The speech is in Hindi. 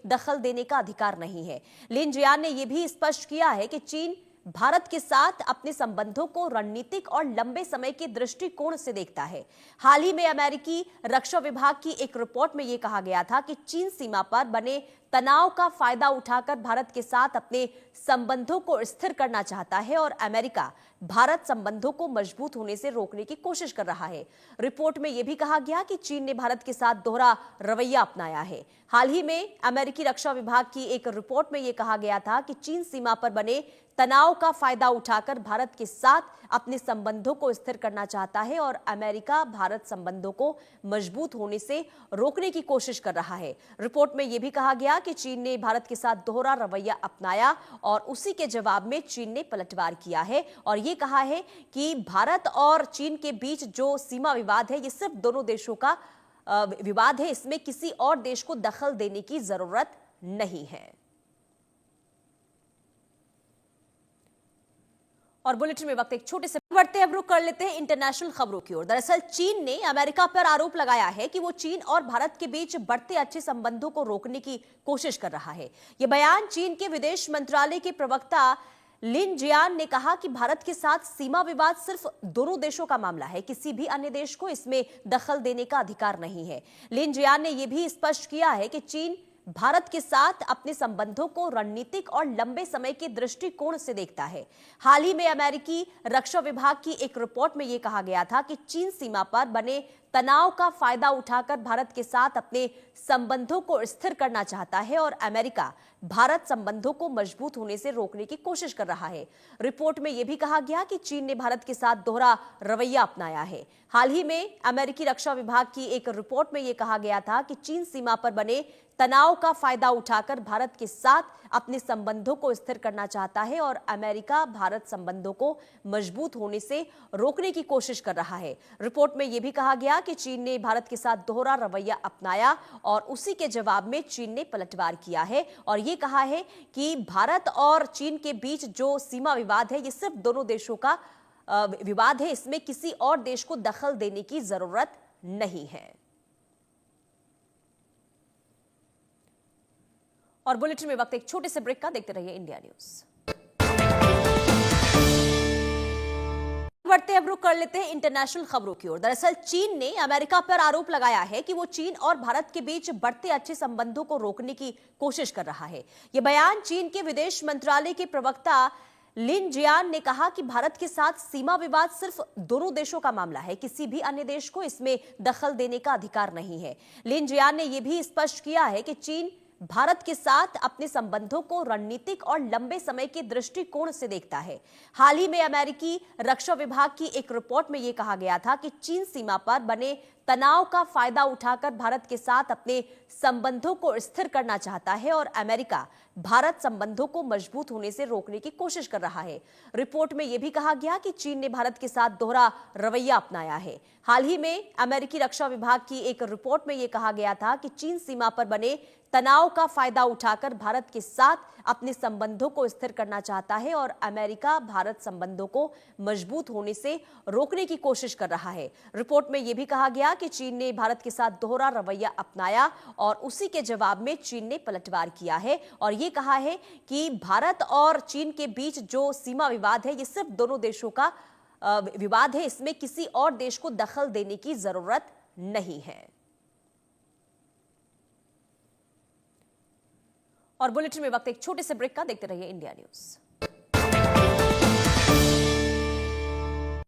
दखल देने का अधिकार नहीं है। लिन जियान ने यह भी स्पष्ट किया है कि चीन भारत के साथ अपने संबंधों को रणनीतिक और लंबे समय के दृष्टिकोण से देखता है। हाल ही में अमेरिकी रक्षा विभाग की एक रिपोर्ट में यह कहा गया था कि चीन सीमा पर बने तनाव का फायदा उठाकर भारत के साथ अपने संबंधों को स्थिर करना चाहता है और अमेरिका भारत संबंधों को मजबूत होने से रोकने की कोशिश कर रहा है। रिपोर्ट में यह भी कहा गया कि चीन ने भारत के साथ दोहरा रवैया अपनाया है। हाल ही में अमेरिकी रक्षा विभाग की एक रिपोर्ट में यह कहा गया था कि चीन सीमा पर बने तनाव का फायदा उठाकर भारत के साथ अपने संबंधों को स्थिर करना चाहता है और अमेरिका भारत संबंधों को मजबूत होने से रोकने की कोशिश कर रहा है। रिपोर्ट में यह भी कहा गया कि चीन ने भारत के साथ दोहरा रवैया अपनाया और उसी के जवाब में चीन ने पलटवार किया है और यह कहा है कि भारत और चीन के बीच जो सीमा विवाद है, यह सिर्फ दोनों देशों का विवाद है, इसमें किसी और देश को दखल देने की जरूरत नहीं है। और बुलेटिन में वक्त एक छोटे से बढ़ते अब रुख कर लेते हैं इंटरनेशनल खबरों की ओर। दरअसल चीन ने अमेरिका पर आरोप लगाया है कि वो चीन और भारत के बीच बढ़ते अच्छे संबंधों को रोकने की कोशिश कर रहा है। यह बयान चीन के विदेश मंत्रालय के प्रवक्ता लिन जियान ने कहा कि भारत के साथ सीमा विवाद सिर्फ दोनों देशों का मामला है, किसी भी अन्य देश को इसमें दखल देने का अधिकार नहीं है। लिन जियान ने यह भी स्पष्ट किया है कि चीन भारत के साथ अपने संबंधों को रणनीतिक और लंबे समय के दृष्टिकोण से देखता है। हाल ही में अमेरिकी रक्षा विभाग की एक रिपोर्ट में यह कहा गया था कि चीन सीमा पर बने तनाव का फायदा उठाकर भारत के साथ अपने संबंधों को स्थिर करना चाहता है और अमेरिका भारत संबंधों को मजबूत होने से रोकने की कोशिश कर रहा है। रिपोर्ट में यह भी कहा गया कि चीन ने भारत के साथ दोहरा रवैया अपनाया है। हाल ही में अमेरिकी रक्षा विभाग की एक रिपोर्ट में यह कहा गया था कि चीन सीमा पर बने तनाव का फायदा उठाकर भारत के साथ अपने संबंधों को स्थिर करना चाहता है और अमेरिका भारत संबंधों को मजबूत होने से रोकने की कोशिश कर रहा है। रिपोर्ट में यह भी कहा गया कि चीन ने भारत के साथ दोहरा रवैया अपनाया और उसी के जवाब में चीन ने पलटवार किया है और यह कहा है कि भारत और चीन के बीच जो सीमा विवाद है, यह सिर्फ दोनों देशों का विवाद है, इसमें किसी और देश को दखल देने की जरूरत नहीं है। और बुलेटिन में वक्त एक छोटे से ब्रेक का, देखते रहिए इंडिया न्यूज। बढ़ते अब रुख कर लेते हैं इंटरनेशनल खबरों की ओर। दरअसल चीन ने अमेरिका पर आरोप लगाया है कि वो चीन और भारत के बीच बढ़ते अच्छे संबंधों को रोकने की कोशिश कर रहा है। यह बयान चीन के विदेश मंत्रालय के प्रवक्ता लिन जियान ने कहा कि भारत के साथ सीमा विवाद सिर्फ दोनों देशों का मामला है, किसी भी अन्य देश को इसमें दखल देने का अधिकार नहीं है। लिन जियान ने यह भी स्पष्ट किया है कि चीन भारत के साथ अपने संबंधों को रणनीतिक और लंबे समय के दृष्टिकोण से देखता है। हाल ही में अमेरिकी रक्षा विभाग की एक रिपोर्ट में यह कहा गया था कि चीन सीमा पर बने तनाव का फायदा उठाकर भारत के साथ अपने संबंधों को स्थिर करना चाहता है और अमेरिका भारत संबंधों को मजबूत होने से रोकने की कोशिश कर रहा है। रिपोर्ट में यह भी कहा गया कि चीन ने भारत के साथ दोहरा रवैया अपनाया है। हाल ही में अमेरिकी रक्षा विभाग की एक रिपोर्ट में यह कहा गया था कि चीन सीमा पर बने तनाव का फायदा उठाकर भारत के साथ अपने संबंधों को स्थिर करना चाहता है और अमेरिका भारत संबंधों को मजबूत होने से रोकने की कोशिश कर रहा है। रिपोर्ट में यह भी कहा गया कि चीन ने भारत के साथ दोहरा रवैया अपनाया और उसी के जवाब में चीन ने पलटवार किया है और यह कहा है कि भारत और चीन के बीच जो सीमा विवाद है, यह सिर्फ दोनों देशों का विवाद है, इसमें किसी और देश को दखल देने की जरूरत नहीं है। और बुलेटिन में वक्त एक छोटे से ब्रेक का, देखते रहिए इंडिया न्यूज।